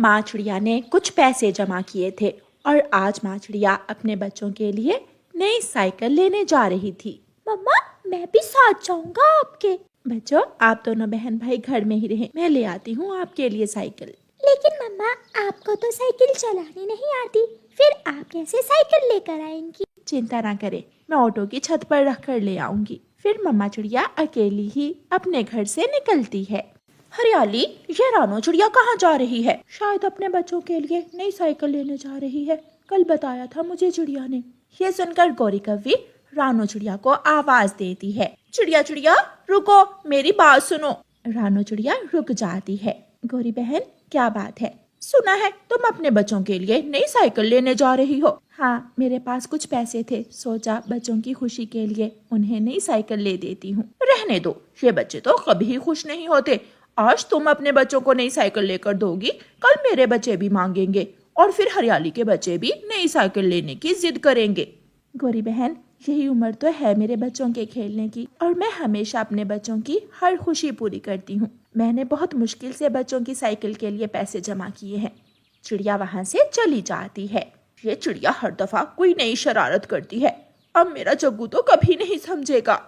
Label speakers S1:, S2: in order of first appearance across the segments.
S1: माँ चिड़िया ने कुछ पैसे जमा किए थे और आज माँ चिड़िया अपने बच्चों के लिए नई साइकिल लेने जा रही थी।
S2: मम्मा, मैं भी साथ जाऊंगा आपके।
S1: बच्चों, आप दोनों बहन भाई घर में ही रहें, मैं ले आती हूँ आपके लिए साइकिल।
S2: लेकिन मम्मा, आपको तो साइकिल चलानी नहीं आती, फिर आप कैसे साइकिल लेकर आएंगी?
S1: चिंता ना करें, मैं ऑटो की छत पर रख कर ले आऊंगी। फिर मम्मा चिड़िया अकेली ही अपने घर से निकलती है। हरियाली, ये रानो चिड़िया कहाँ जा रही है? शायद अपने बच्चों के लिए नई साइकिल लेने जा रही है, कल बताया था मुझे चिड़िया ने। ये सुनकर गौरी कव्वी रानो चिड़िया को आवाज देती है, चिड़िया चिड़िया रुको, मेरी बात सुनो। रानो चिड़िया रुक जाती है। गौरी बहन, क्या बात है? सुना है तुम अपने बच्चों के लिए नई साइकिल लेने जा रही हो। हाँ, मेरे पास कुछ पैसे थे, सोचा बच्चों की खुशी के लिए उन्हें नई साइकिल ले देती हूँ। रहने दो, ये बच्चे तो कभी ही खुश नहीं होते। आज तुम अपने बच्चों को नई साइकिल लेकर दोगी, कल मेरे बच्चे भी मांगेंगे और फिर हरियाली के बच्चे भी नई साइकिल लेने की जिद करेंगे। गौरी बहन, यही उम्र तो है मेरे बच्चों के खेलने की और मैं हमेशा अपने बच्चों की हर खुशी पूरी करती हूँ। मैंने बहुत मुश्किल से बच्चों की साइकिल के लिए पैसे जमा किए हैं। चिड़िया वहाँ से चली जाती है। ये चिड़िया हर दफा कोई नई शरारत करती है, अब मेरा जग्गू तो कभी नहीं समझेगा।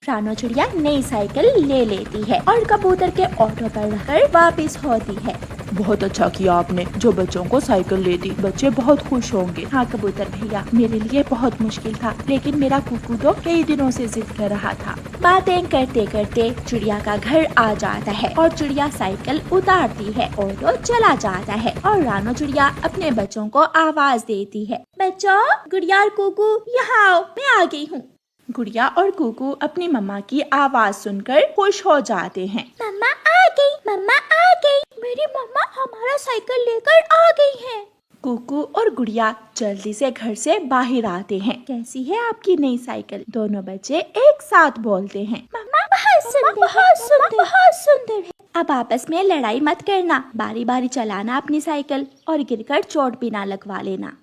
S1: रानो चिड़िया नई साइकिल ले लेती है और कबूतर के ऑटो पर रखकर वापस होती है। बहुत अच्छा किया आपने जो बच्चों को साइकिल ले दी, बच्चे बहुत खुश होंगे। हाँ कबूतर भैया, मेरे लिए बहुत मुश्किल था, लेकिन मेरा कुकू तो कई दिनों से जिद कर रहा था। बातें करते करते चिड़िया का घर आ जाता है और चिड़िया साइकिल उतारती है, ऑटो चला जाता है और रानो चिड़िया अपने बच्चों को आवाज देती है, बच्चों, गुड़िया और कुकू यहाँ आओ, मैं आ गई हूँ। गुड़िया और कुकू अपनी मम्मा की आवाज सुनकर खुश हो जाते हैं।
S2: मम्मा आ गई, मम्मा आ गई, मेरी मम्मा हमारा साइकिल लेकर आ गई है।
S1: कुकू और गुड़िया जल्दी से घर से बाहर आते हैं। कैसी है आपकी नई साइकिल? दोनों बच्चे एक साथ बोलते हैं,
S2: मम्मा बहुत सुंदर, बहुत सुंदर, बहुत सुंदर है।
S1: अब आपस में लड़ाई मत करना, बारी बारी चलाना अपनी साइकिल और गिरकर चोट भी ना लगवा लेना।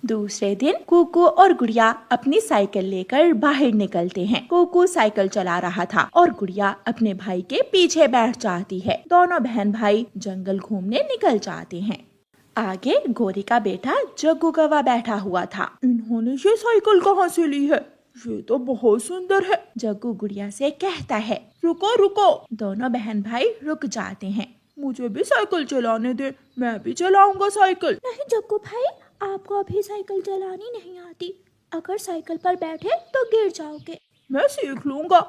S1: दूसरे दिन कुकू और गुड़िया अपनी साइकिल लेकर बाहर निकलते हैं। कुकू साइकिल चला रहा था और गुड़िया अपने भाई के पीछे बैठ जाती है। दोनों बहन भाई जंगल घूमने निकल जाते हैं। आगे गोरी का बेटा जग्गू कौवा बैठा हुआ था। इन्होंने ये साइकिल कहाँ से ली है? ये तो बहुत सुंदर है। जग्गू गुड़िया से कहता है, रुको रुको। दोनों बहन भाई रुक जाते हैं। मुझे भी साइकिल चलाने दे, मैं भी चलाऊंगा साइकिल।
S2: नहीं जग्गू भाई, आपको अभी साइकिल चलानी नहीं आती, अगर साइकिल पर बैठे तो गिर जाओगे।
S1: मैं सीख लूंगा।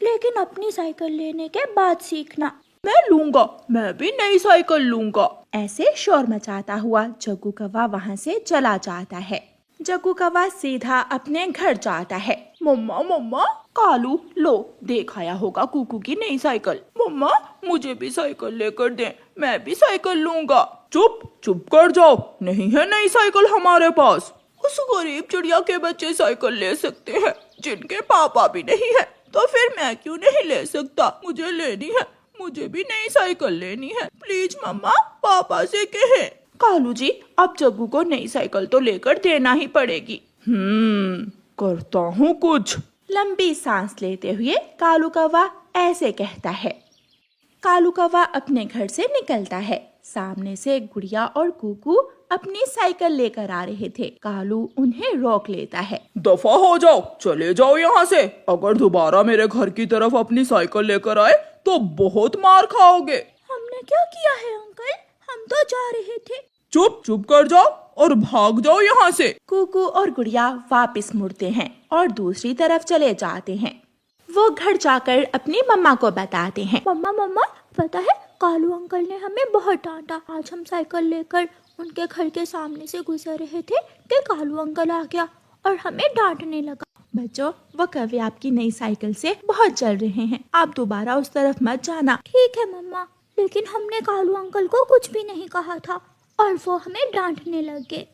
S2: लेकिन अपनी साइकिल लेने के बाद सीखना।
S1: मैं लूंगा, मैं भी नई साइकिल लूंगा। ऐसे शोर मचाता हुआ जग्गू कौवा वहाँ से चला जाता है। जग्गू कौवा सीधा अपने घर जाता है। मम्मा मम्मा, कालू लो, देख आया होगा कुकू की नई साइकिल। मम्मा मुझे भी साइकिल लेकर दे, मैं भी साइकिल लूंगा। चुप चुप कर जाओ, नहीं है नई साइकिल हमारे पास। उस गरीब चिड़िया के बच्चे साइकिल ले सकते हैं, जिनके पापा भी नहीं है, तो फिर मैं क्यों नहीं ले सकता? मुझे लेनी है, मुझे भी नई साइकिल लेनी है। प्लीज मम्मा, पापा से कहे। कालू जी, अब जग्गू को नई साइकिल तो लेकर देना ही पड़ेगी। करता हूँ कुछ। लंबी सांस लेते हुए कालू कौवा ऐसे कहता है। कालू कौवा अपने घर से निकलता है। सामने से गुड़िया और कुकू अपनी साइकिल लेकर आ रहे थे। कालू उन्हें रोक लेता है। दफा हो जाओ, चले जाओ यहाँ से। अगर दोबारा मेरे घर की तरफ अपनी साइकिल लेकर आए तो बहुत मार खाओगे।
S2: हमने क्या किया है अंकल? हम तो जा रहे थे।
S1: चुप चुप कर जाओ और भाग जाओ यहाँ से। कुकू और गुड़िया वापस मुड़ते हैं और दूसरी तरफ चले जाते हैं। वो घर जाकर अपनी मम्मा को बताते हैं।
S2: मम्मा मम्मा, पता है कालू अंकल ने हमें बहुत डांटा। आज हम साइकिल लेकर उनके घर के सामने से गुजर रहे थे कि कालू अंकल आ गया और हमें डांटने लगा।
S1: बच्चों, वो कभी आपकी नई साइकिल से बहुत जल रहे हैं, आप दोबारा उस तरफ मत जाना।
S2: ठीक है मम्मा, लेकिन हमने कालू अंकल को कुछ भी नहीं कहा था और वो हमें डांटने लगे।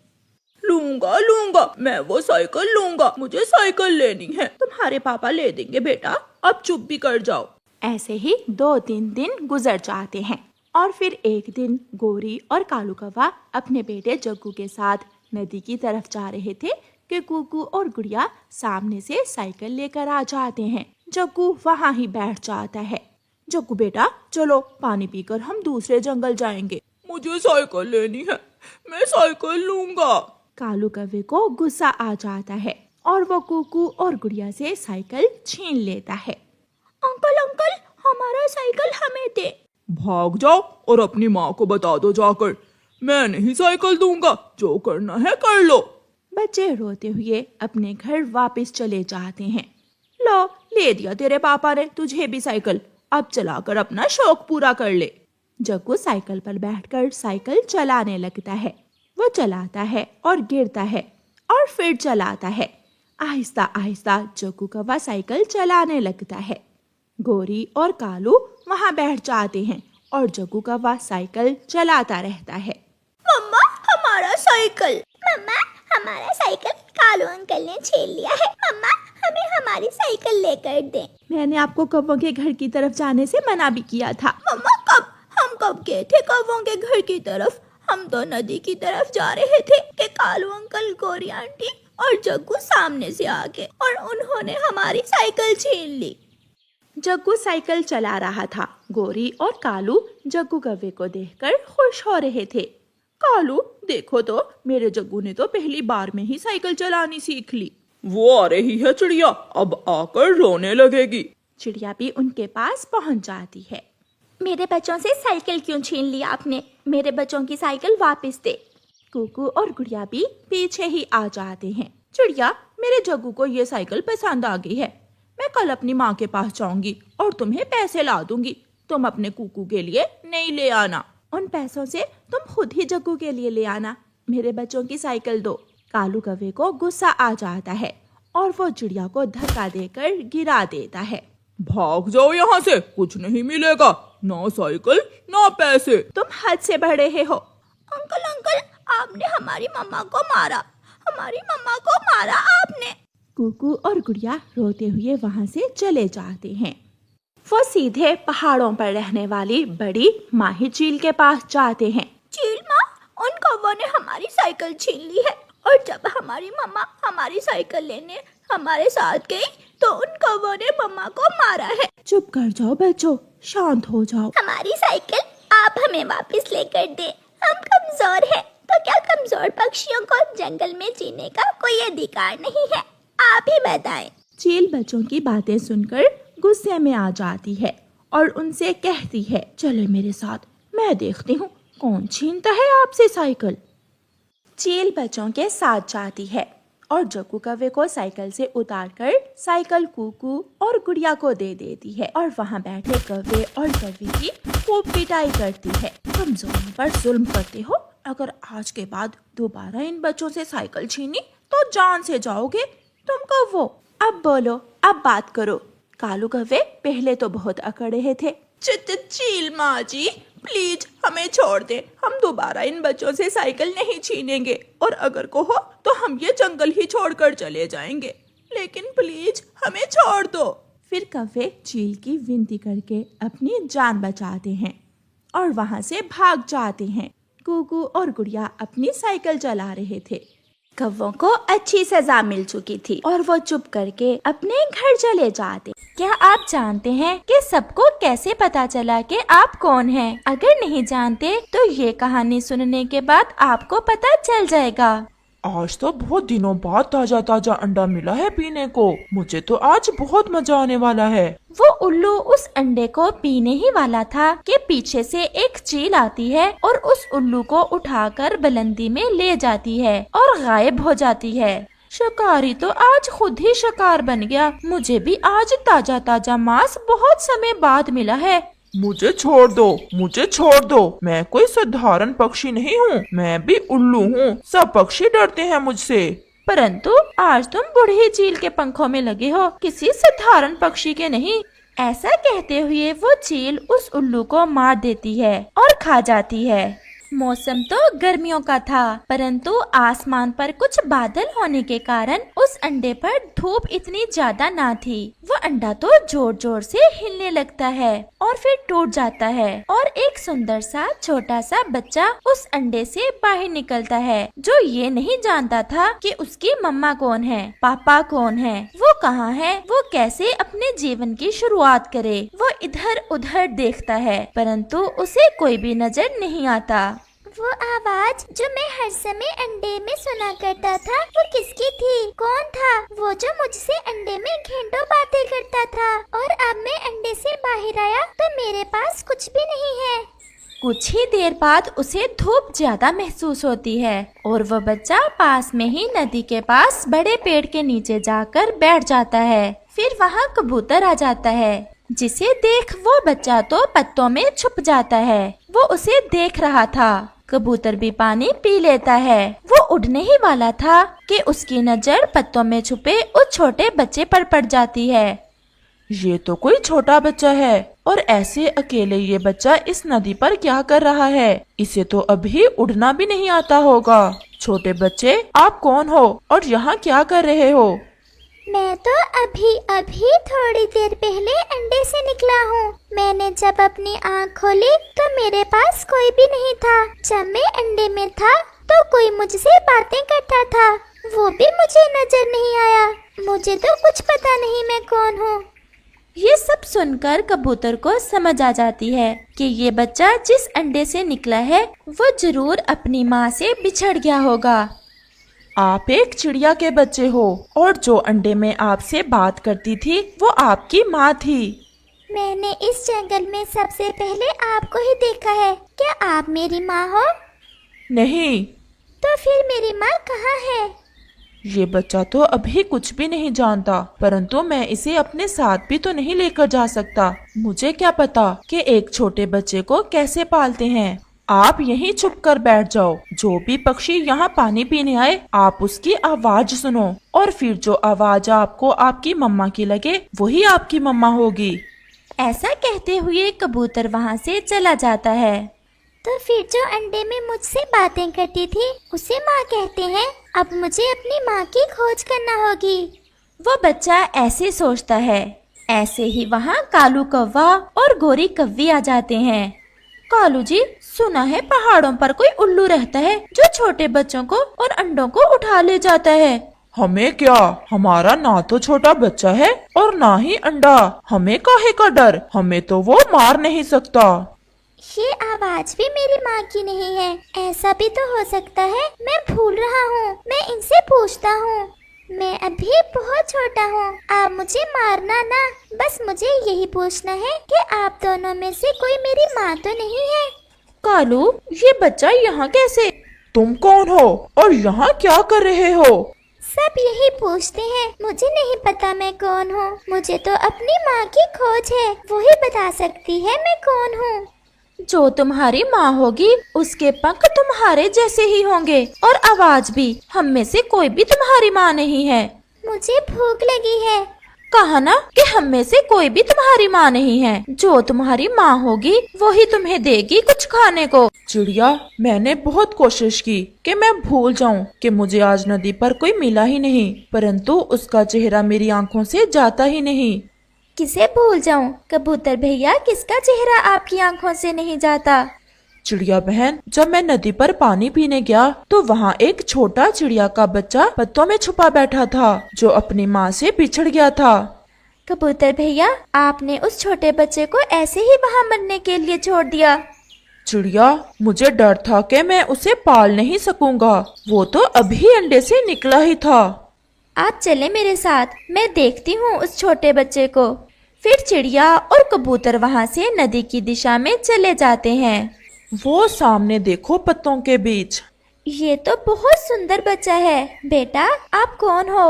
S1: लूंगा लूंगा, मैं वो साइकिल लूंगा, मुझे साइकिल लेनी है। तुम्हारे पापा ले देंगे बेटा, अब चुप भी कर जाओ। ऐसे ही 2-3 दिन गुजर जाते हैं और फिर एक दिन गोरी और कालू कौवा अपने बेटे जग्गू के साथ नदी की तरफ जा रहे थे कि कुकू और गुड़िया सामने से साइकिल लेकर आ जाते हैं। जग्गू वहाँ ही बैठ जाता है। जग्गू बेटा चलो, पानी पीकर हम दूसरे जंगल जाएंगे।
S3: मुझे साइकिल लेनी है, मैं साइकिल लूंगा।
S1: कालू कौवे को गुस्सा आ जाता है और वो कुकू और गुड़िया से साइकिल छीन लेता है।
S2: अंकल अंकल, हमारा साइकिल हमें दे।
S3: भाग जाओ और अपनी माँ को बता दो जाकर, मैं नहीं साइकिल दूंगा, जो करना है कर लो।
S1: बच्चे रोते हुए अपने घर वापस चले जाते हैं। लो, ले दिया तेरे पापा ने तुझे भी साइकिल, अब चलाकर अपना शौक पूरा कर ले। जग्गू साइकिल पर बैठकर साइकिल चलाने लगता है। वो चलाता है और गिरता है और फिर चलाता है। आहिस्ता आहिस्ता जग्गू कौवा साइकिल चलाने लगता है। गोरी और कालू वहाँ बैठ जाते हैं और जग्गू कौवा साइकिल चलाता रहता है।
S2: मम्मा, हमारा साइकिल। मम्मा, हमारा साइकिल कालू अंकल ने छीन लिया है। मम्मा, हमें हमारी साइकिल लेकर दें।
S1: मैंने आपको कौवों के घर की तरफ जाने से मना भी किया था।
S2: मम्मा, हम कब गए थे कौवों के घर की तरफ? हम तो नदी की तरफ जा रहे थे कि कालू अंकल, गोरी आंटी और जग्गू सामने से आ गए और उन्होंने हमारी साइकिल छीन ली।
S1: जग्गू साइकिल चला रहा था। गोरी और कालू जग्गू कौवे को देखकर खुश हो रहे थे। कालू, देखो तो मेरे जग्गू ने तो पहली बार में ही साइकिल चलानी सीख ली।
S3: वो आ रही है चिड़िया, अब आकर रोने लगेगी।
S1: चिड़िया भी उनके पास पहुंच जाती है।
S2: मेरे बच्चों से साइकिल क्यों छीन लिया आपने? मेरे बच्चों की साइकिल वापस दे।
S1: कुकू और गुड़िया भी पीछे ही आ जाते हैं। चिड़िया, मेरे जग्गू को ये साइकिल पसंद आ गई है। मैं कल अपनी माँ के पास जाऊंगी और तुम्हें पैसे ला दूंगी। तुम अपने कुकू के लिए नहीं ले आना। उन पैसों से तुम खुद ही जग्गू के लिए ले आना। मेरे बच्चों की साइकिल दो। कालू कौवे को गुस्सा आ जाता है और वो चिड़िया को धक्का देकर गिरा देता है।
S3: भाग जाओ यहाँ से, कुछ नहीं मिलेगा, ना साइकिल ना पैसे।
S1: तुम हद से बढ़ रहे हो।
S2: अंकल अंकल, आपने हमारी मम्मा को मारा। हमारी मम्मा को मारा आपने।
S1: कुकू और गुड़िया रोते हुए वहाँ से चले जाते हैं। वो सीधे पहाड़ों पर रहने वाली बड़ी माही चील के पास जाते हैं।
S2: चील माँ, उन कौवों ने हमारी साइकिल छीन ली है और जब हमारी मम्मा हमारी साइकिल लेने हमारे साथ गई तो उन कौवों ने मम्मा को मारा है।
S1: चुप कर जाओ बच्चों, शांत हो जाओ।
S2: हमारी साइकिल आप हमें वापस लेकर दे। हम कमजोर हैं, तो क्या कमजोर पक्षियों को जंगल में जीने का कोई अधिकार नहीं है? आप ही बताएं।
S1: चील बच्चों की बातें सुनकर गुस्से में आ जाती है और उनसे कहती है, चलो मेरे साथ, मैं देखती हूँ कौन छीनता है आपसे साइकिल। चील बच्चों के साथ जाती है और जग्गू कौवे को साइकिल से उतारकर साइकिल कुकू और गुड़िया को दे देती है और वहाँ बैठे कौवे और कौवे की खूब पिटाई करती है। कमजोरों पर जुल्म करते हो। अगर आज के बाद दोबारा इन बच्चों से साइकिल छीनी तो जान से जाओगे तुम कौवो। अब बोलो, अब बात करो। कालू कौवे पहले तो बहुत अकड़ रहे थे। चील माँ जी, प्लीज हमें छोड़ दे, हम दोबारा इन बच्चों से साइकिल नहीं छीनेंगे और अगर कहो तो हम ये जंगल ही छोड़कर चले जाएंगे, लेकिन प्लीज हमें छोड़ दो। फिर कौवे चील की विनती करके अपनी जान बचाते हैं और वहाँ से भाग जाते हैं। कुकू और गुड़िया अपनी साइकिल चला रहे थे। कौवों को अच्छी सजा मिल चुकी थी और वो चुप करके अपने घर चले जाते।
S4: क्या आप जानते हैं कि सबको कैसे पता चला कि आप कौन हैं? अगर नहीं जानते तो ये कहानी सुनने के बाद आपको पता चल जाएगा।
S3: आज तो बहुत दिनों बाद ताजा ताजा अंडा मिला है पीने को, मुझे तो आज बहुत मजा आने वाला है।
S4: वो उल्लू उस अंडे को पीने ही वाला था कि पीछे से एक चील आती है और उस उल्लू को उठाकर बुलंदी में ले जाती है और गायब हो जाती है। शिकारी तो आज खुद ही शिकार बन गया। मुझे भी आज ताजा ताजा मांस बहुत समय बाद मिला है।
S3: मुझे छोड़ दो, मुझे छोड़ दो, मैं कोई साधारण पक्षी नहीं हूँ, मैं भी उल्लू हूँ। सब पक्षी डरते हैं मुझसे।
S4: परंतु आज तुम बूढ़ी चील के पंखों में लगे हो, किसी साधारण पक्षी के नहीं। ऐसा कहते हुए वो चील उस उल्लू को मार देती है और खा जाती है। मौसम तो गर्मियों का था, परंतु आसमान पर कुछ बादल होने के कारण उस अंडे पर धूप इतनी ज्यादा ना थी। वो अंडा तो जोर जोर से हिलने लगता है और फिर टूट जाता है और एक सुंदर सा छोटा सा बच्चा उस अंडे से बाहर निकलता है, जो ये नहीं जानता था कि उसकी मम्मा कौन है, पापा कौन है। वो कहाँ है, वो कैसे अपने जीवन की शुरुआत करे। वो इधर उधर देखता है परंतु उसे कोई भी नजर नहीं आता।
S2: वो आवाज जो मैं हर समय अंडे में सुना करता था, वो किसकी थी? कौन था वो जो मुझसे अंडे में घंटों बातें करता था? और अब मैं अंडे से बाहर आया तो मेरे पास कुछ भी नहीं है।
S4: कुछ ही देर बाद उसे धूप ज्यादा महसूस होती है और वह बच्चा पास में ही नदी के पास बड़े पेड़ के नीचे जाकर बैठ जाता है। फिर वहाँ कबूतर आ जाता है, जिसे देख वो बच्चा तो पत्तों में छुप जाता है। वो उसे देख रहा था। कबूतर भी पानी पी लेता है। वो उड़ने ही वाला था कि उसकी नजर पत्तों में छुपे उस छोटे बच्चे पर पड़ जाती है।
S3: ये तो कोई छोटा बच्चा है और ऐसे अकेले ये बच्चा इस नदी पर क्या कर रहा है? इसे तो अभी उड़ना भी नहीं आता होगा। छोटे बच्चे, आप कौन हो और यहाँ क्या कर रहे हो?
S2: मैं तो अभी थोड़ी देर पहले अंडे से निकला हूँ। मैंने जब अपनी आँख खोली तो मेरे पास कोई भी नहीं था। जब मैं अंडे में था तो कोई मुझसे बातें करता था, वो भी मुझे नजर नहीं आया। मुझे तो कुछ पता नहीं मैं कौन हूँ।
S4: ये सब सुनकर कबूतर को समझ आ जाती है कि ये बच्चा जिस अंडे से निकला है वो जरूर अपनी माँ से बिछड़ गया होगा।
S3: आप एक चिड़िया के बच्चे हो और जो अंडे में आपसे बात करती थी वो आपकी माँ थी।
S2: मैंने इस जंगल में सबसे पहले आपको ही देखा है। क्या आप मेरी माँ हो?
S3: नहीं।
S2: तो फिर मेरी माँ कहाँ है?
S3: ये बच्चा तो अभी कुछ भी नहीं जानता, परंतु मैं इसे अपने साथ भी तो नहीं लेकर जा सकता। मुझे क्या पता कि एक छोटे बच्चे को कैसे पालते हैं। आप यहीं छुप कर बैठ जाओ। जो भी पक्षी यहाँ पानी पीने आए आप उसकी आवाज सुनो और फिर जो आवाज आपको आपकी मम्मा की लगे वही आपकी मम्मा होगी।
S4: ऐसा कहते हुए कबूतर वहाँ से चला जाता है।
S2: तो फिर जो अंडे में मुझसे बातें करती थी उसे माँ कहते हैं। अब मुझे अपनी माँ की खोज करना होगी।
S4: वो बच्चा ऐसे सोचता है। ऐसे ही वहाँ कालू कौवा और गोरी कव्वी आ जाते हैं। कालू जी, सुना है पहाड़ों पर कोई उल्लू रहता है जो छोटे बच्चों को और अंडों को उठा ले जाता है।
S3: हमें क्या, हमारा ना तो छोटा बच्चा है और ना ही अंडा। हमें काहे का डर, हमें तो वो मार नहीं सकता।
S2: ये आवाज भी मेरी माँ की नहीं है। ऐसा भी तो हो सकता है मैं भूल रहा हूँ। मैं इनसे पूछता हूँ। मैं अभी बहुत छोटा हूँ, आप मुझे मारना ना। बस मुझे यही पूछना है कि आप दोनों में से कोई मेरी माँ तो नहीं है।
S4: कालू, ये बच्चा यहाँ कैसे?
S3: तुम कौन हो और यहाँ क्या कर रहे हो?
S2: सब यही पूछते हैं। मुझे नहीं पता मैं कौन हूँ। मुझे तो अपनी माँ की खोज है, वही बता सकती है मैं कौन हूँ।
S4: जो तुम्हारी माँ होगी उसके पंख तुम्हारे जैसे ही होंगे और आवाज भी। हम में से कोई भी तुम्हारी माँ नहीं है।
S2: मुझे भूख लगी है।
S4: कहा ना कि हम में से कोई भी तुम्हारी माँ नहीं है। जो तुम्हारी माँ होगी वही तुम्हें देगी कुछ खाने को।
S3: चिड़िया, मैंने बहुत कोशिश की कि मैं भूल जाऊं कि मुझे आज नदी पर कोई मिला ही नहीं, परंतु उसका चेहरा मेरी आंखों से जाता ही नहीं।
S4: किसे भूल जाऊं? कबूतर भैया, किसका चेहरा आपकी आंखों से नहीं जाता?
S3: चिड़िया बहन, जब मैं नदी पर पानी पीने गया तो वहाँ एक छोटा चिड़िया का बच्चा पत्तों में छुपा बैठा था जो अपनी माँ से बिछड़ गया था।
S4: कबूतर भैया, आपने उस छोटे बच्चे को ऐसे ही वहाँ मरने के लिए छोड़ दिया?
S3: चिड़िया, मुझे डर था कि मैं उसे पाल नहीं सकूंगा। वो तो अभी अंडे से निकला ही था।
S4: आप चले मेरे साथ, मैं देखती हूँ उस छोटे बच्चे को। फिर चिड़िया और कबूतर वहाँ से नदी की दिशा में चले जाते हैं।
S3: वो सामने देखो पत्तों के बीच।
S2: ये तो बहुत सुंदर बच्चा है। बेटा, आप कौन हो?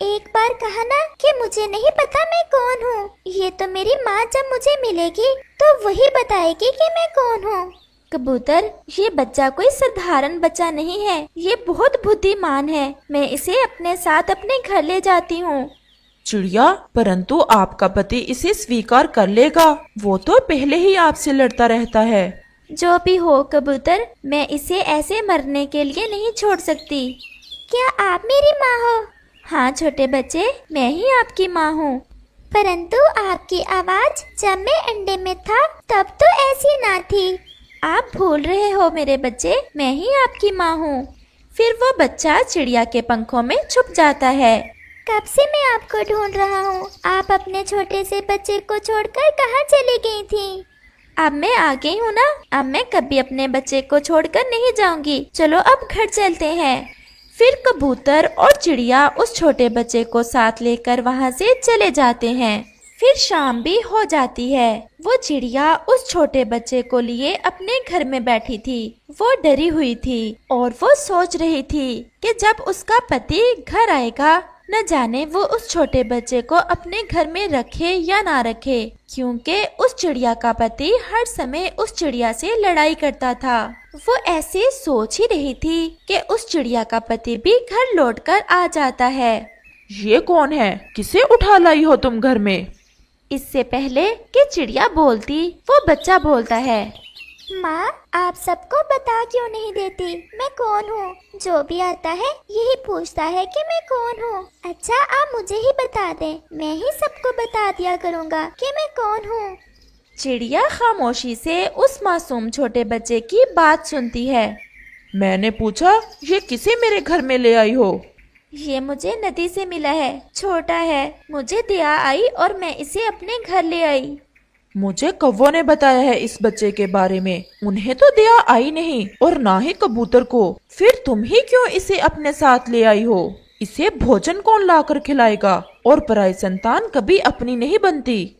S2: एक बार कहा ना कि मुझे नहीं पता मैं कौन हूँ। ये तो मेरी माँ जब मुझे मिलेगी तो वही बताएगी कि मैं कौन हूँ।
S4: कबूतर, ये बच्चा कोई साधारण बच्चा नहीं है। ये बहुत बुद्धिमान है। मैं इसे अपने साथ अपने घर ले जाती हूँ।
S3: चिड़िया, परंतु आपका पति इसे स्वीकार कर लेगा। वो तो पहले ही आपसे लड़ता रहता है।
S4: जो भी हो कबूतर, मैं इसे ऐसे मरने के लिए नहीं छोड़ सकती।
S2: क्या आप मेरी माँ हो?
S4: हाँ छोटे बच्चे, मैं ही आपकी माँ हूँ।
S2: परंतु आपकी आवाज जब मैं अंडे में था तब तो ऐसी ना थी।
S4: आप भूल रहे हो मेरे बच्चे, मैं ही आपकी माँ हूँ। फिर वो बच्चा चिड़िया के पंखों में छुप जाता है।
S2: कब से मैं आपको ढूंढ रहा हूँ। आप अपने छोटे से बच्चे को छोड़कर कहाँ चली गई थी?
S4: अब मैं आ गई हूँ ना, अब मैं कभी अपने बच्चे को छोड़कर नहीं जाऊंगी। चलो अब घर चलते हैं। फिर कबूतर और चिड़िया उस छोटे बच्चे को साथ लेकर वहाँ से चले जाते हैं। फिर शाम भी हो जाती है। वो चिड़िया उस छोटे बच्चे को लिए अपने घर में बैठी थी। वो डरी हुई थी और वो सोच रही थी कि जब उसका पति घर आएगा न जाने वो उस छोटे बच्चे को अपने घर में रखे या ना रखे, क्योंकि उस चिड़िया का पति हर समय उस चिड़िया से लड़ाई करता था। वो ऐसे सोच ही रही थी कि उस चिड़िया का पति भी घर लौटकर आ जाता है।
S3: ये कौन है? किसे उठा लाई हो तुम घर में?
S4: इससे पहले कि चिड़िया बोलती, वो बच्चा बोलता है,
S2: माँ, आप सबको बता क्यों नहीं देती मैं कौन हूँ? जो भी आता है यही पूछता है कि मैं कौन हूँ। अच्छा, आप मुझे ही बता दें, मैं ही सबको बता दिया करूँगा कि मैं कौन हूँ।
S4: चिड़िया खामोशी से उस मासूम छोटे बच्चे की बात सुनती है।
S3: मैंने पूछा, ये किसे मेरे घर में ले आई हो?
S4: ये मुझे नदी से मिला है, छोटा है, मुझे दया आई और मैं इसे अपने घर ले आई।
S3: मुझे कौवों ने बताया है इस बच्चे के बारे में। उन्हें तो दया आई नहीं और ना ही कबूतर को। फिर तुम ही क्यों इसे अपने साथ ले आई हो? इसे भोजन कौन लाकर खिलाएगा? और पराई संतान कभी अपनी नहीं बनती।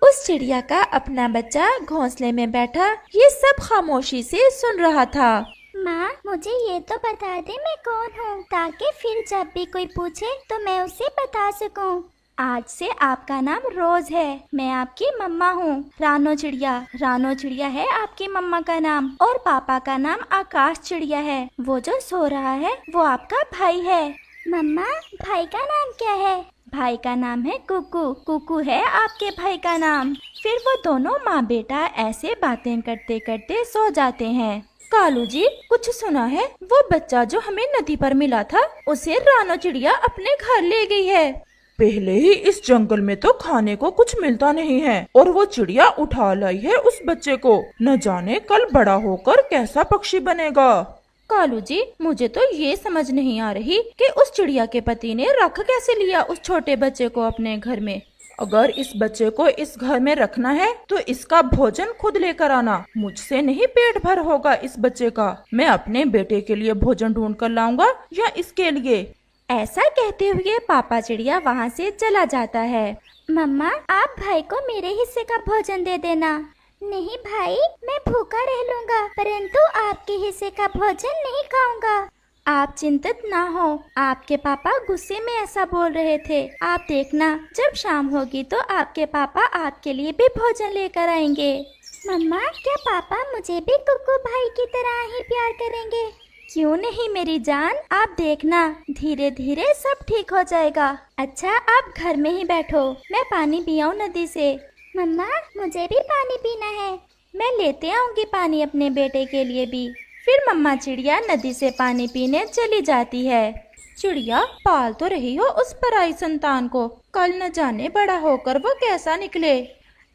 S4: उस चिड़िया का अपना बच्चा घोंसले में बैठा ये सब खामोशी से सुन रहा था।
S2: माँ, मुझे ये तो बता दे मैं कौन हूँ, ताकि फिर जब भी कोई पूछे तो मैं उसे बता सकूँ।
S4: आज से आपका नाम रोज है। मैं आपकी मम्मा हूँ, रानो चिड़िया। रानो चिड़िया है आपकी मम्मा का नाम और पापा का नाम आकाश चिड़िया है। वो जो सो रहा है वो आपका भाई है।
S2: मम्मा, भाई का नाम क्या है?
S4: भाई का नाम है कुकू। कुकू है आपके भाई का नाम। फिर वो दोनों माँ बेटा ऐसे बातें करते करते सो जाते हैं। कालू जी, कुछ सुना है? वो बच्चा जो हमें नदी पर मिला था उसे रानो चिड़िया अपने घर ले गई है।
S3: पहले ही इस जंगल में तो खाने को कुछ मिलता नहीं है और वो चिड़िया उठा लाई है उस बच्चे को। न जाने कल बड़ा होकर कैसा पक्षी बनेगा।
S4: कालू जी, मुझे तो ये समझ नहीं आ रही कि उस चिड़िया के पति ने रख कैसे लिया उस छोटे बच्चे को अपने घर में।
S3: अगर इस बच्चे को इस घर में रखना है तो इसका भोजन खुद लेकर आना। मुझसे नहीं पेट भर होगा इस बच्चे का। मैं अपने बेटे के लिए भोजन ढूंढ कर लाऊंगा या इसके लिए।
S4: ऐसा कहते हुए पापा चिड़िया वहाँ से चला जाता है।
S2: मम्मा, आप भाई को मेरे हिस्से का भोजन दे देना। नहीं भाई, मैं भूखा रह लूँगा, परंतु आपके हिस्से का भोजन नहीं खाऊंगा।
S4: आप चिंतित ना हो, आपके पापा गुस्से में ऐसा बोल रहे थे। आप देखना, जब शाम होगी तो आपके पापा आपके लिए भी भोजन लेकर आएंगे।
S2: मम्मा, क्या पापा मुझे भी कुकू भाई की तरह ही प्यार करेंगे?
S4: क्यों नहीं मेरी जान, आप देखना धीरे धीरे सब ठीक हो जाएगा। अच्छा, आप घर में ही बैठो, मैं पानी पियाऊं नदी से।
S2: मम्मा, मुझे भी पानी पीना है।
S4: मैं लेते आऊंगी पानी अपने बेटे के लिए भी। फिर मम्मा चिड़िया नदी से पानी पीने चली जाती है। चिड़िया, पाल तो रही हो उस पराई संतान को, कल न जाने बड़ा होकर वो कैसा निकले।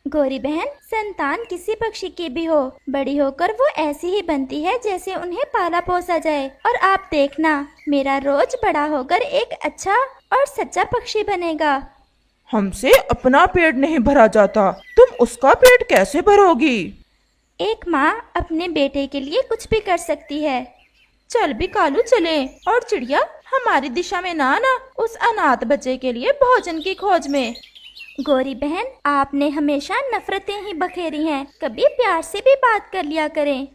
S4: गोरी बहन, संतान किसी पक्षी की भी हो, बड़ी होकर वो ऐसी ही बनती है जैसे उन्हें पाला पोसा जाए। और आप देखना, मेरा रोज बड़ा होकर एक अच्छा और सच्चा पक्षी बनेगा।
S3: हमसे अपना पेट नहीं भरा जाता, तुम उसका पेट कैसे भरोगी?
S4: एक माँ अपने बेटे के लिए कुछ भी कर सकती है। चल भी कालू, चले। और चिड़िया, हमारी दिशा में ना आना उस अनाथ बच्चे के लिए भोजन की खोज में। गोरी बहन, आपने हमेशा नफरतें ही बखेरी हैं, कभी प्यार से भी बात कर लिया करें।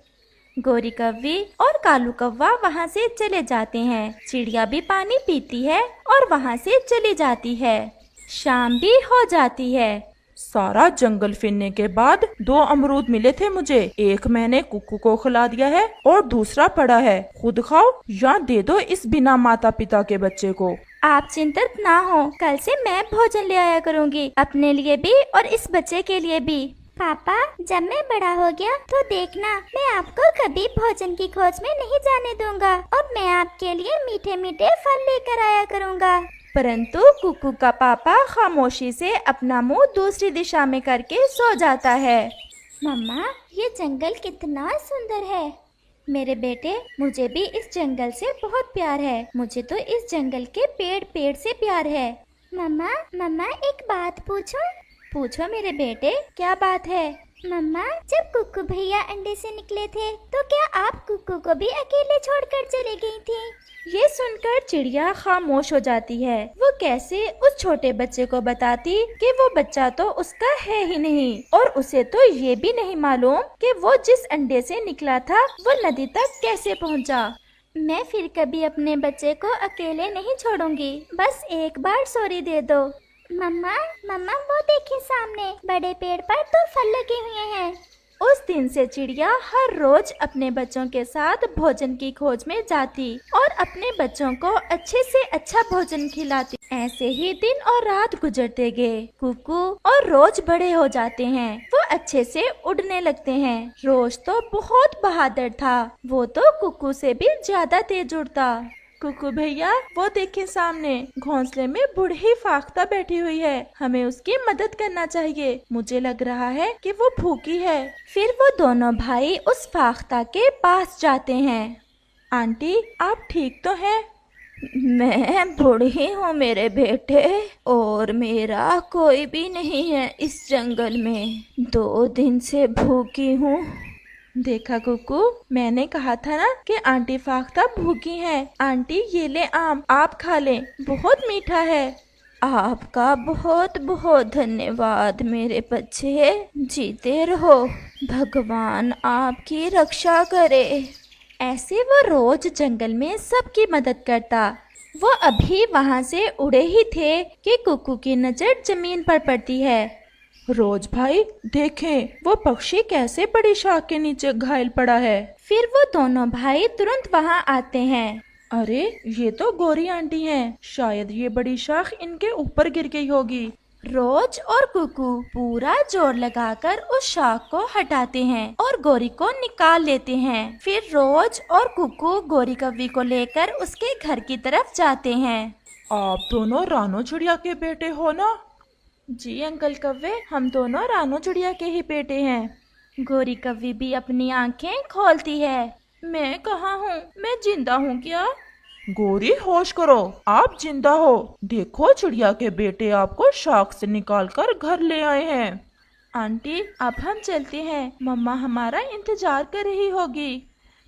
S4: गोरी कव्वी और कालू कव्वा वहाँ से चले जाते हैं। चिड़िया भी पानी पीती है और वहाँ से चली जाती है। शाम भी हो जाती है।
S3: सारा जंगल फिरने के बाद 2 अमरूद मिले थे मुझे। एक मैंने कुक्कू को खिला दिया है और दूसरा पड़ा है। खुद खाओ या दे दो इस बिना माता पिता के बच्चे को।
S4: आप चिंतित ना हो, कल से मैं भोजन ले आया करूँगी, अपने लिए भी और इस बच्चे के लिए भी।
S2: पापा, जब मैं बड़ा हो गया तो देखना, मैं आपको कभी भोजन की खोज में नहीं जाने दूंगा और मैं आपके लिए मीठे मीठे फल लेकर आया करूँगा।
S4: परंतु कुकू का पापा खामोशी से अपना मुंह दूसरी दिशा में करके सो जाता है।
S2: मम्मा, ये जंगल कितना सुंदर है।
S4: मेरे बेटे, मुझे भी इस जंगल से बहुत प्यार है। मुझे तो इस जंगल के पेड़ पेड़ से प्यार है।
S2: मम्मा मम्मा एक बात पूछूं?
S4: पूछो मेरे बेटे, क्या बात है?
S2: मम्मा, जब कुक्कू भैया अंडे से निकले थे तो क्या आप कुक्कू को भी अकेले छोड़कर चली गई थी?
S4: ये सुनकर चिड़िया खामोश हो जाती है। वो कैसे उस छोटे बच्चे को बताती कि वो बच्चा तो उसका है ही नहीं, और उसे तो ये भी नहीं मालूम कि वो जिस अंडे से निकला था वो नदी तक कैसे पहुंचा।
S2: मैं फिर कभी अपने बच्चे को अकेले नहीं छोड़ूंगी, बस एक बार सॉरी दे दो। मम्मा मम्मा, वो देखिए सामने बड़े पेड़ पर तो फल लगे हुए हैं।
S4: उस दिन से चिड़िया हर रोज अपने बच्चों के साथ भोजन की खोज में जाती और अपने बच्चों को अच्छे से अच्छा भोजन खिलाती। ऐसे ही दिन और रात गुजरते गए। कुकू और रोज बड़े हो जाते हैं। वो अच्छे से उड़ने लगते हैं। रोज तो बहुत बहादुर था, वो तो कुकू से भी ज्यादा तेज उड़ता। कुकू भैया, वो देखें सामने घोंसले में बूढ़ी फाख्ता बैठी हुई है, हमें उसकी मदद करना चाहिए। मुझे लग रहा है कि वो भूखी है। फिर वो दोनों भाई उस फाख्ता के पास जाते हैं। आंटी, आप ठीक तो हैं? मैं बूढ़ी हूँ मेरे बेटे, और मेरा कोई भी नहीं है इस जंगल में। 2 दिन से भूखी हूँ। देखा कुकू, मैंने कहा था ना कि आंटी फाख्ता भूखी है। आंटी, ये ले आम, आप खा लें, बहुत मीठा है। आपका बहुत बहुत धन्यवाद मेरे बच्चे, जीते रहो, भगवान आपकी रक्षा करे। ऐसे वो रोज जंगल में सबकी मदद करता। वो अभी वहाँ से उड़े ही थे कि कुकू की नजर जमीन पर पड़ती है। रोज भाई, देखें वो पक्षी कैसे बड़ी शाख के नीचे घायल पड़ा है। फिर वो दोनों भाई तुरंत वहाँ आते हैं। अरे, ये तो गोरी आंटी हैं, शायद ये बड़ी शाख इनके ऊपर गिर गई होगी। रोज और कुकू पूरा जोर लगाकर उस शाख को हटाते हैं और गोरी को निकाल लेते हैं। फिर रोज और कुकू गोरी कव्वी को लेकर उसके घर की तरफ जाते हैं। आप दोनों रानो चिड़िया के बेटे हो ना? जी अंकल कव्वे, हम दोनों रानो चिड़िया के ही बेटे हैं। गोरी कव्वी भी अपनी आंखें खोलती है। मैं कहाँ हूँ? मैं जिंदा हूँ क्या? गोरी, होश करो, आप जिंदा हो। देखो, चिड़िया के बेटे आपको शाख से निकालकर घर ले आए हैं। आंटी, अब हम चलते हैं, मम्मा हमारा इंतजार कर रही होगी।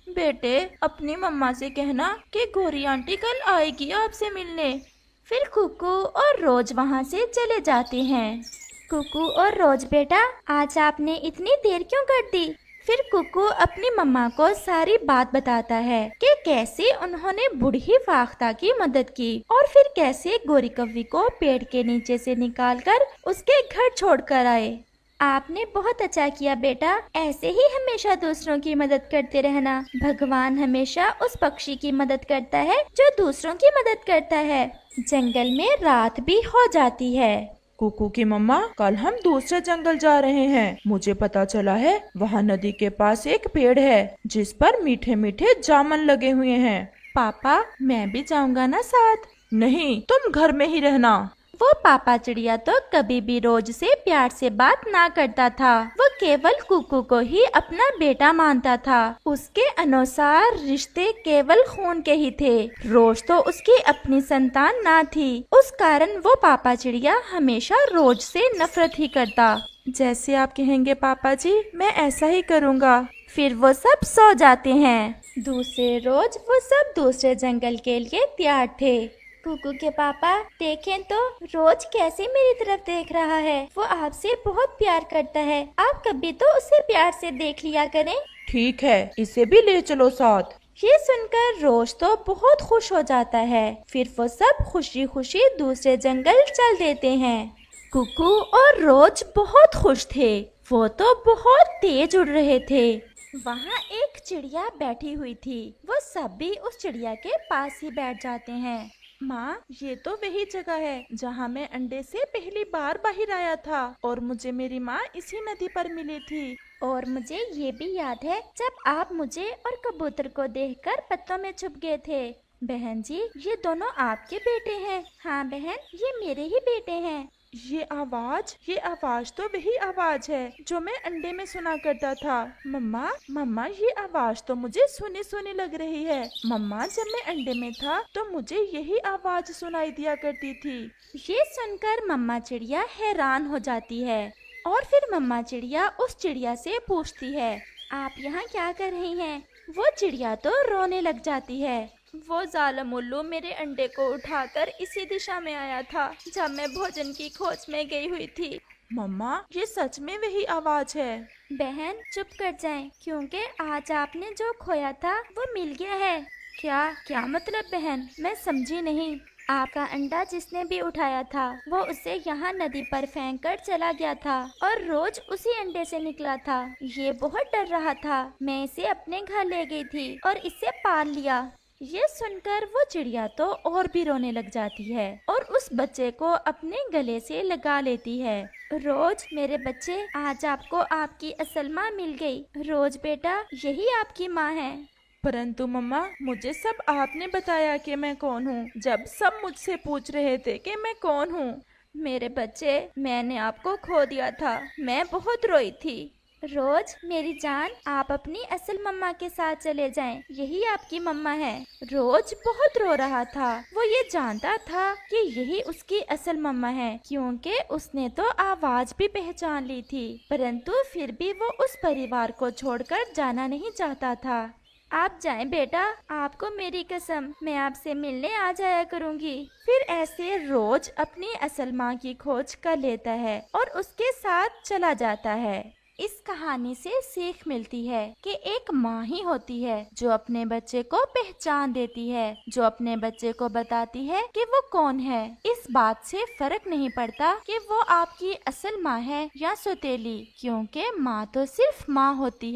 S4: बेटे, अपनी मम्मा से कहना कि गोरी आंटी कल आएगी आपसे मिलने। फिर कुकू और रोज वहाँ से चले जाते हैं। कुकू और रोज, बेटा आज आपने इतनी देर क्यों कर दी? फिर कुकू अपनी मम्मा को सारी बात बताता है कि कैसे उन्होंने बूढ़ी फाख्ता की मदद की और फिर कैसे गोरी कव्वी को पेड़ के नीचे से निकालकर उसके घर छोड़कर आए। आपने बहुत अच्छा किया बेटा, ऐसे ही हमेशा दूसरों की मदद करते रहना। भगवान हमेशा उस पक्षी की मदद करता है जो दूसरों की मदद करता है। जंगल में रात भी हो जाती है। कुकू की मम्मा, कल हम दूसरे जंगल जा रहे हैं। मुझे पता चला है वहाँ नदी के पास एक पेड़ है जिस पर मीठे मीठे जामुन लगे हुए हैं। पापा, मैं भी जाऊंगा ना साथ? नहीं, तुम घर में ही रहना। वो पापा चिड़िया तो कभी भी रोज से प्यार से बात ना करता था। वो केवल कुकू को ही अपना बेटा मानता था। उसके अनुसार रिश्ते केवल खून के ही थे। रोज तो उसकी अपनी संतान ना थी, उस कारण वो पापा चिड़िया हमेशा रोज से नफरत ही करता। जैसे आप कहेंगे पापा जी, मैं ऐसा ही करूँगा। फिर वो सब सो जाते हैं। दूसरे रोज वो सब दूसरे जंगल के लिए तैयार थे। कुकू के पापा, देखें तो रोज कैसे मेरी तरफ देख रहा है। वो आपसे बहुत प्यार करता है, आप कभी तो उसे प्यार से देख लिया करें। ठीक है, इसे भी ले चलो साथ। ये सुनकर रोज तो बहुत खुश हो जाता है। फिर वो सब खुशी खुशी दूसरे जंगल चल देते हैं। कुकू और रोज बहुत खुश थे। वो तो बहुत तेज उड़ रहे थे। वहाँ एक चिड़िया बैठी हुई थी। वो सब भी उस चिड़िया के पास ही बैठ जाते हैं। माँ, ये तो वही जगह है जहाँ मैं अंडे से पहली बार बाहर आया था और मुझे मेरी माँ इसी नदी पर मिली थी। और मुझे ये भी याद है जब आप मुझे और कबूतर को देखकर पत्तों में छुप गए थे। बहन जी, ये दोनों आपके बेटे हैं? हाँ बहन, ये मेरे ही बेटे हैं।
S3: ये आवाज तो वही आवाज है जो मैं अंडे में सुना करता था। मम्मा ये आवाज तो मुझे सुनी सुनी लग रही है। मम्मा जब मैं अंडे में था तो मुझे यही आवाज सुनाई दिया करती थी।
S4: ये सुनकर मम्मा चिड़िया हैरान हो जाती है और फिर मम्मा चिड़िया उस चिड़िया से पूछती है, आप यहाँ क्या कर रही हैं? वो चिड़िया तो रोने लग जाती है।
S2: वो जालिम उल्लू मेरे अंडे को उठाकर इसी दिशा में आया था जब मैं भोजन की खोज में गई हुई थी।
S3: मम्मा ये सच में वही आवाज है।
S4: बहन चुप कर जाएं, क्योंकि आज आपने जो खोया था वो मिल गया है। क्या मतलब बहन? मैं समझी नहीं। आपका अंडा जिसने भी उठाया था वो उसे यहाँ नदी पर फेंक कर चला गया था और रोज उसी अंडे से निकला था। ये बहुत डर रहा था। मैं इसे अपने घर ले गई थी और इसे पाल लिया। ये सुनकर वो चिड़िया तो और भी रोने लग जाती है और उस बच्चे को अपने गले से लगा लेती है। रोज मेरे बच्चे, आज आपको आपकी असल माँ मिल गई। रोज बेटा, यही आपकी माँ है।
S3: परंतु मम्मा मुझे सब आपने बताया कि मैं कौन हूँ, जब सब मुझसे पूछ रहे थे कि मैं कौन हूँ।
S2: मेरे बच्चे, मैंने आपको खो दिया था। मैं बहुत रोई थी।
S4: रोज मेरी जान, आप अपनी असल मम्मा के साथ चले जाएं। यही आपकी मम्मा है। रोज बहुत रो रहा था। वो ये जानता था कि यही उसकी असल मम्मा है, क्योंकि उसने तो आवाज भी पहचान ली थी। परंतु फिर भी वो उस परिवार को छोड़कर जाना नहीं चाहता था।
S2: आप जाएं बेटा, आपको मेरी कसम, मैं आपसे मिलने आ जाया करूंगी।
S4: फिर ऐसे रोज अपनी असल माँ की खोज कर लेता है और उसके साथ चला जाता है। इस कहानी से सीख मिलती है कि एक माँ ही होती है जो अपने बच्चे को पहचान देती है, जो अपने बच्चे को बताती है कि वो कौन है। इस बात से फर्क नहीं पड़ता कि वो आपकी असल माँ है या सौतेली, क्योंकि माँ तो सिर्फ माँ होती है।